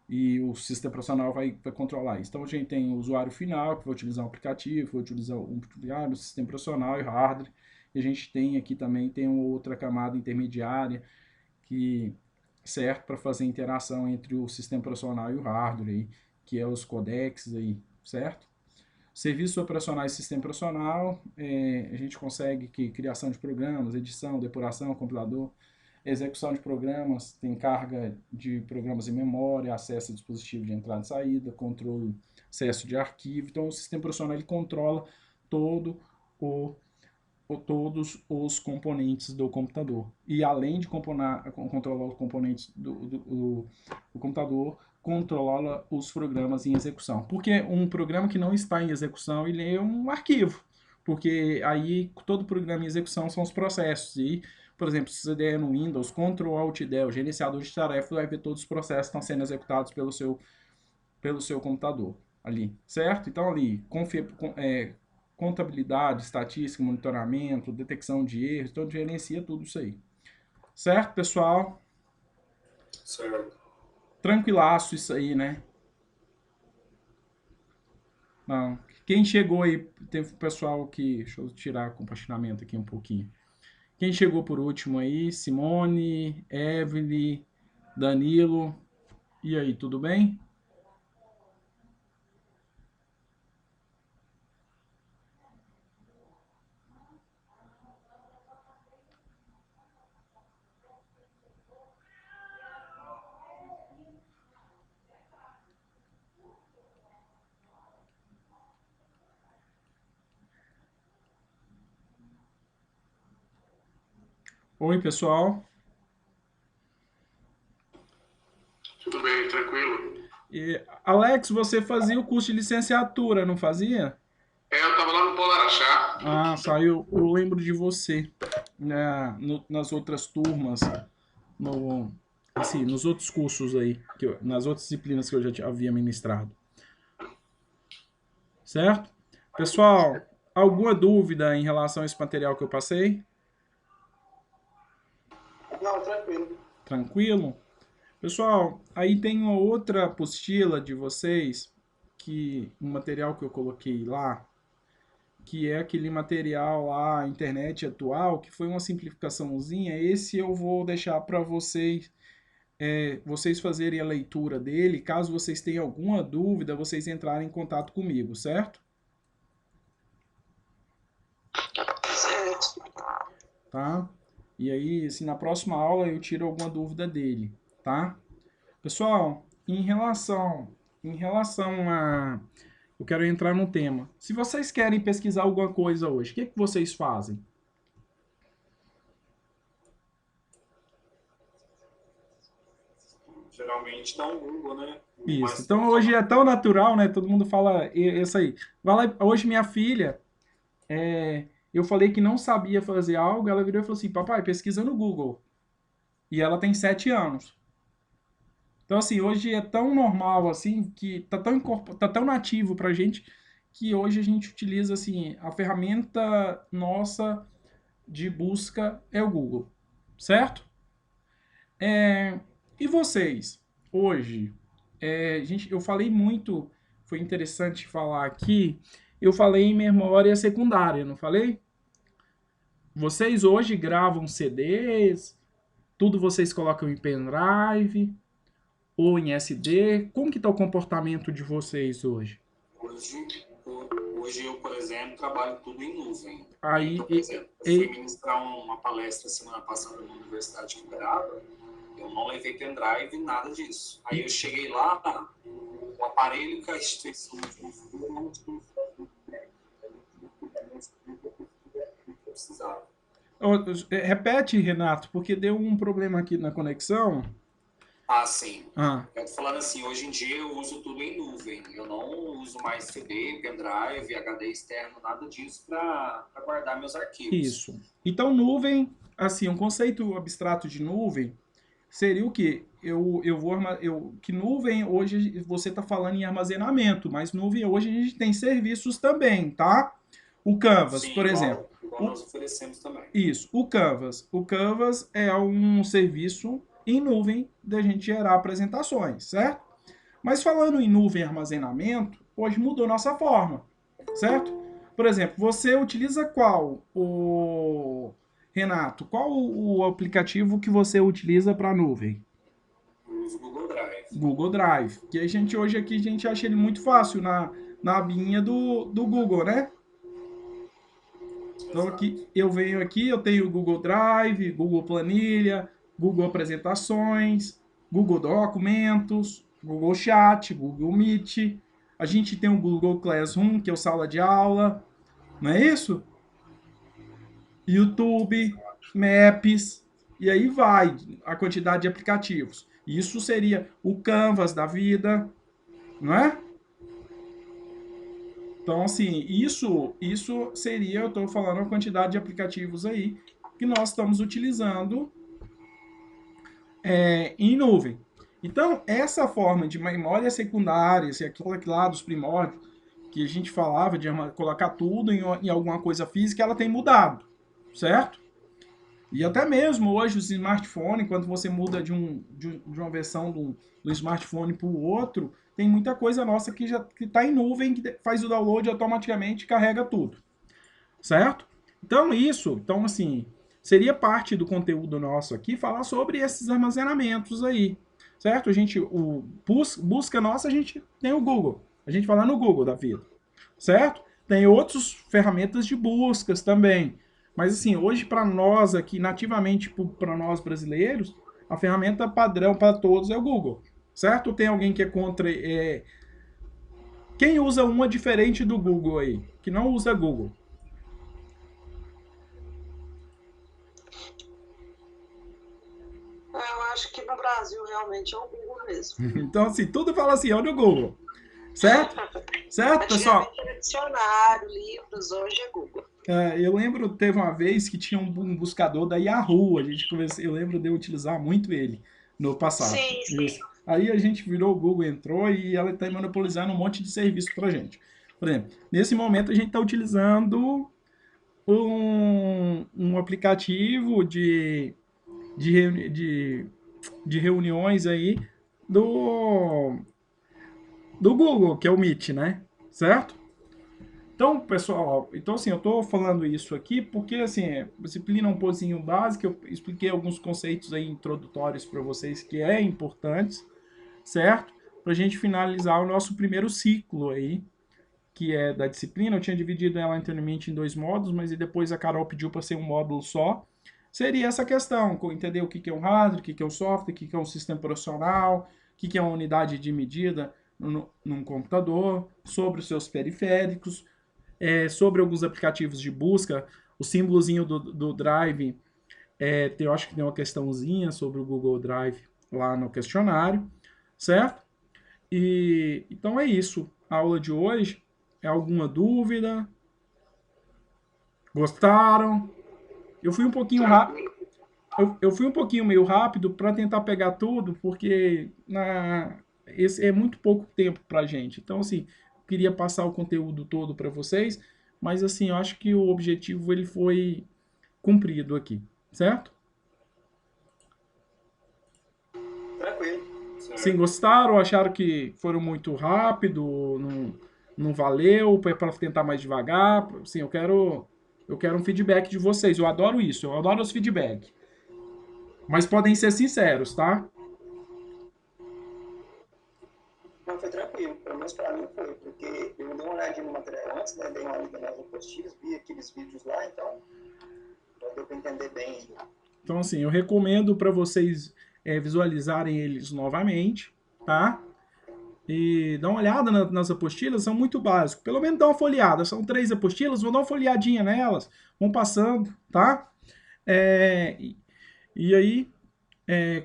E o sistema operacional vai controlar isso. Então a gente tem o usuário final, que vai utilizar o aplicativo, vai utilizar o sistema operacional e hardware. E a gente tem aqui também tem uma outra camada intermediária que serve para fazer interação entre o sistema operacional e o hardware, aí, que é os codecs, aí, certo? Serviços operacionais e sistema operacional, a gente consegue que criação de programas, edição, depuração, compilador, execução de programas, tem carga de programas em memória, acesso a dispositivo de entrada e saída, controle, acesso de arquivo. Então, o sistema operacional ele controla todo todos os componentes do computador. E além de controlar os componentes do computador, controla os programas em execução. Porque um programa que não está em execução, ele é um arquivo. Porque aí todo programa em execução são os processos. E, por exemplo, se você der no Windows, Ctrl Alt Del, gerenciador de tarefas, vai ver todos os processos que estão sendo executados pelo seu computador ali, certo? Então ali, contabilidade, estatística, monitoramento, detecção de erros, então gerencia tudo isso aí. Certo, pessoal? Certo. Tranquilaço isso aí, né? Não. Quem chegou aí, teve o pessoal que... Deixa eu tirar o compartilhamento aqui um pouquinho. Quem chegou por último aí? Simone, Evelyn, Danilo. E aí, tudo bem? Oi, pessoal. Tudo bem, tranquilo. Alex, você fazia o curso de licenciatura, não fazia? Eu tava lá no Polo Araxá. Ah, saiu. Eu lembro de você, né, nas outras turmas, no, assim, nos outros cursos aí, nas outras disciplinas que eu já havia ministrado. Certo? Pessoal, alguma dúvida em relação a esse material que eu passei? Não, tranquilo. Tranquilo? Pessoal, aí tem uma outra apostila de vocês, um material que eu coloquei lá, que é aquele material lá, internet atual, que foi uma simplificaçãozinha. Esse eu vou deixar para vocês fazerem a leitura dele. Caso vocês tenham alguma dúvida, vocês entrarem em contato comigo, certo? Certo. Tá? E aí, se na próxima aula eu tiro alguma dúvida dele, tá? Pessoal, em relação a eu quero entrar no tema. Se vocês querem pesquisar alguma coisa hoje, o que que vocês fazem? Geralmente dá um Google, né? Isso. Mas Então hoje é tão natural, né? Todo mundo fala isso aí. Vai lá, hoje minha filha, eu falei que não sabia fazer algo, ela virou e falou assim, papai, pesquisa no Google. E ela tem 7 anos. Então, assim, hoje é tão normal, assim, que tá tão nativo pra gente, que hoje a gente utiliza, assim, a ferramenta nossa de busca é o Google, certo? E vocês, hoje, eu falei muito, foi interessante falar aqui, eu falei em memória secundária, não falei? Vocês hoje gravam CDs, tudo vocês colocam em pendrive ou em SD? Como que tá o comportamento de vocês hoje? hoje eu, por exemplo, trabalho tudo em nuvem. Aí, Então, por exemplo, eu fui ministrar uma palestra semana passada na Universidade de Uberaba, eu não levei pendrive, nada disso. Aí eu cheguei lá, o aparelho que a instituição não precisava. repete, Renato, porque deu um problema aqui na conexão. Ah, sim. Ah, Eu tô falando assim, hoje em dia eu uso tudo em nuvem. Eu não uso mais CD, pendrive, HD externo, nada disso para guardar meus arquivos. isso. Então, nuvem, assim, um conceito abstrato de nuvem seria o quê? Que nuvem hoje você está falando em armazenamento, mas nuvem hoje a gente tem serviços também, tá? O Canvas, Sim, por exemplo. igual nós oferecemos também. Isso, o Canvas. O Canvas é um serviço em nuvem da gente gerar apresentações, certo? Mas falando em nuvem e armazenamento, hoje mudou nossa forma, certo? Por exemplo, você utiliza Renato, qual o aplicativo que você utiliza para nuvem? Eu uso Google Drive. Google Drive. Que a gente hoje aqui a gente acha ele muito fácil na abinha do Google, né? Então aqui eu venho aqui, eu tenho Google Drive, Google Planilha, Google Apresentações, Google Documentos, Google Chat, Google Meet. A gente tem o Google Classroom, que é o sala de aula, não é isso? YouTube, Maps, e aí vai a quantidade de aplicativos. Isso seria o Canvas da vida, não é? Então, assim, isso seria, eu estou falando a quantidade de aplicativos aí que nós estamos utilizando em nuvem. Então, essa forma de memória secundária, aquilo lá dos primórdios, que a gente falava de colocar tudo em alguma coisa física, ela tem mudado, certo? E até mesmo hoje os smartphones, quando você muda de uma versão do smartphone para o outro, tem muita coisa nossa que já está em nuvem, que faz o download automaticamente e carrega tudo, certo? Então assim, seria parte do conteúdo nosso aqui falar sobre esses armazenamentos aí, certo? A gente, busca nossa, a gente tem o Google, a gente vai lá no Google da vida, certo? Tem outras ferramentas de buscas também, mas assim, hoje para nós aqui, nativamente para nós brasileiros, a ferramenta padrão para todos é o Google, certo? Ou tem alguém que é contra... Quem usa uma diferente do Google aí? Que não usa Google? acho que no Brasil realmente é o Google mesmo. Então, assim, tudo fala assim, olha o Google. Certo? Certo, pessoal? Antigamente era dicionário, livros, hoje é Google. Eu lembro, teve uma vez que tinha um buscador da Yahoo, eu lembro de eu utilizar muito ele no passado. Sim, sim. Isso. Aí a gente virou o Google, entrou e ela está monopolizando um monte de serviço para a gente. Por exemplo, nesse momento a gente está utilizando um aplicativo de reuniões aí do Google, que é o Meet, né? Certo? Então, pessoal, então assim, eu estou falando isso aqui porque, assim, disciplina um pouquinho básica, eu expliquei alguns conceitos aí introdutórios para vocês que é importantes, certo? Para a gente finalizar o nosso primeiro ciclo aí, que é da disciplina. Eu tinha dividido ela anteriormente em 2 módulos, mas depois a Carol pediu para ser um módulo só. Seria essa questão, entender o que é um hardware, o que é um software, o que é um sistema operacional, o que é uma unidade de medida num computador, sobre os seus periféricos, sobre alguns aplicativos de busca, o símbolozinho do Drive, eu acho que tem uma questãozinha sobre o Google Drive lá no questionário, certo? E então é isso. A aula de hoje. Alguma dúvida? Gostaram? Eu fui um pouquinho rápido. Eu fui um pouquinho meio rápido para tentar pegar tudo, porque esse é muito pouco tempo para gente. Então, assim, eu queria passar o conteúdo todo para vocês, mas assim, eu acho que o objetivo ele foi cumprido aqui, certo? Tranquilo. Sim, gostaram? Acharam que foram muito rápido? Não valeu? Para tentar mais devagar? Sim, eu quero um feedback de vocês. Eu adoro isso, eu adoro os feedbacks. Mas podem ser sinceros, tá? Não, foi tranquilo, pelo menos para mim foi, porque eu dei uma olhadinha no material antes, né, dei uma lida nas apostilas, vi aqueles vídeos lá, então já deu para entender bem. Então, assim, eu recomendo para vocês visualizarem eles novamente, tá? E dá uma olhada nas apostilas, são muito básicos. Pelo menos dá uma folheada, são 3 apostilas, vou dar uma folheadinha nelas, vão passando, tá? E aí,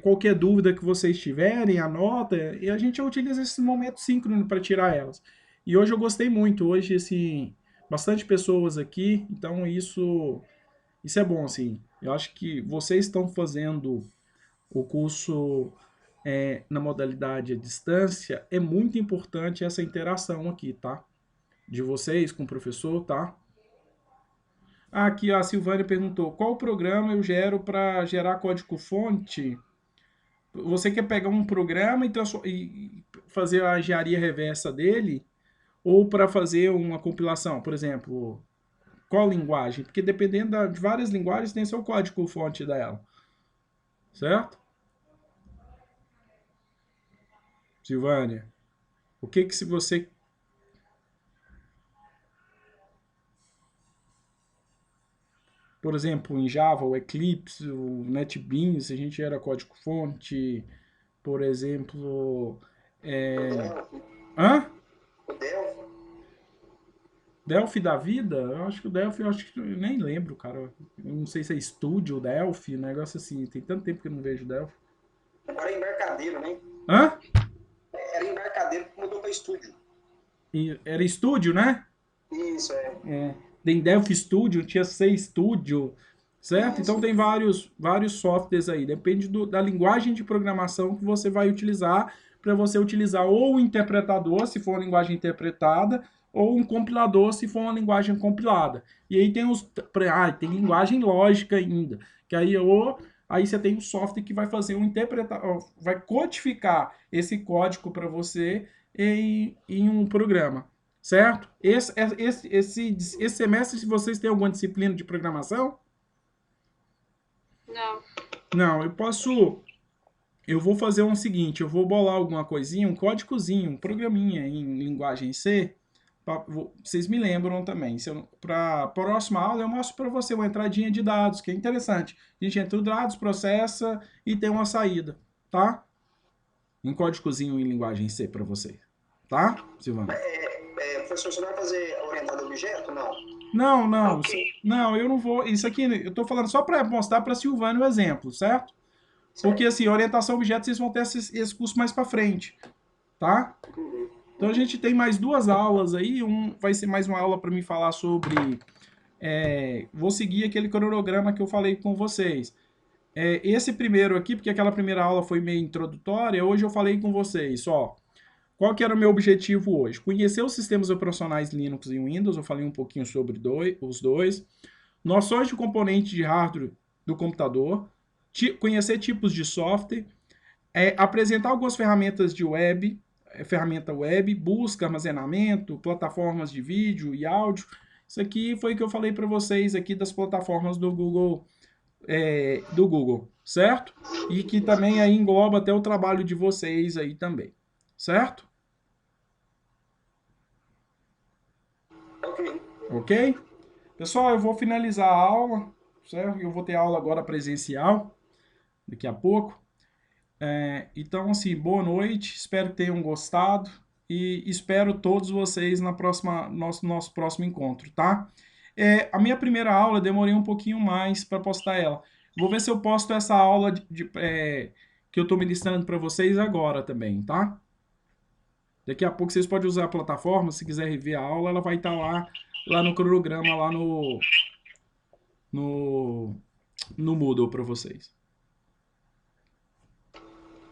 qualquer dúvida que vocês tiverem, anota, e a gente utiliza esse momento síncrono para tirar elas. E hoje eu gostei muito, hoje, assim, bastante pessoas aqui, então isso é bom, assim. Eu acho que vocês estão fazendo o curso na modalidade à distância, é muito importante essa interação aqui, tá? De vocês com o professor, tá? Aqui a Silvânia perguntou, qual programa eu gero para gerar código-fonte? Você quer pegar um programa e fazer a engenharia reversa dele? Ou para fazer uma compilação, por exemplo, qual linguagem? Porque dependendo de várias linguagens tem seu código-fonte dela. Certo? Silvânia, o que se você... Por exemplo, em Java, o Eclipse, o NetBeans, a gente gera código-fonte, por exemplo... Hã? O Delphi. Delphi da vida? Eu acho que o Delphi, eu nem lembro, cara. Eu não sei se é Studio, Delphi, um negócio assim. Tem tanto tempo que eu não vejo Delphi. Agora é embarcadeiro, né? Hã? Era embarcadeiro que mudou para estúdio. Era Studio, né? Isso, Tem Delphi Studio, tinha C Studio, certo? Então tem vários softwares aí. Depende da linguagem de programação que você vai utilizar para você utilizar ou o interpretador, se for uma linguagem interpretada, ou um compilador, se for uma linguagem compilada. E aí tem tem linguagem lógica ainda, que aí você tem um software que vai fazer vai codificar esse código para você em um programa, certo? Esse semestre, se vocês têm alguma disciplina de programação? Não. Não, eu vou fazer o seguinte, eu vou bolar alguma coisinha, um códigozinho, um programinha em linguagem C. Vocês me lembram também. Para a próxima aula eu mostro para você uma entradinha de dados, que é interessante. A gente entra os dados, processa e tem uma saída, tá? Um códigozinho em linguagem C para vocês. Tá, Silvana? Professor, você vai fazer orientado a objeto? Não. Okay. Não, eu não vou. Isso aqui eu estou falando só para mostrar para a Silvana o exemplo, certo? Porque, assim, orientação a objetos, vocês vão ter esse curso mais para frente, tá? Então, a gente tem mais 2 aulas aí. Vai ser mais uma aula para mim falar sobre... vou seguir aquele cronograma que eu falei com vocês. Esse primeiro aqui, porque aquela primeira aula foi meio introdutória, hoje eu falei com vocês, ó. Qual que era o meu objetivo hoje? Conhecer os sistemas operacionais Linux e Windows, eu falei um pouquinho sobre os dois. Noções de componente de hardware do computador, conhecer tipos de software, apresentar algumas ferramentas de web, ferramenta web, busca, armazenamento, plataformas de vídeo e áudio. Isso aqui foi o que eu falei para vocês aqui das plataformas do Google, certo? E que também aí engloba até o trabalho de vocês aí também, certo? Ok? Pessoal, eu vou finalizar a aula, certo? Eu vou ter aula agora presencial, daqui a pouco. Então, assim, boa noite, espero que tenham gostado e espero todos vocês na nosso próximo encontro, tá? A minha primeira aula, eu demorei um pouquinho mais para postar ela. Vou ver se eu posto essa aula que eu estou ministrando para vocês agora também, tá? Daqui a pouco vocês podem usar a plataforma, se quiser rever a aula, ela vai estar lá no cronograma, lá no Moodle para vocês.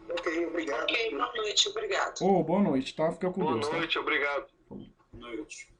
Ok, obrigado. Ok, boa noite, obrigado. Boa noite, tá? Fica com Deus, tá? Boa noite, obrigado. Boa noite.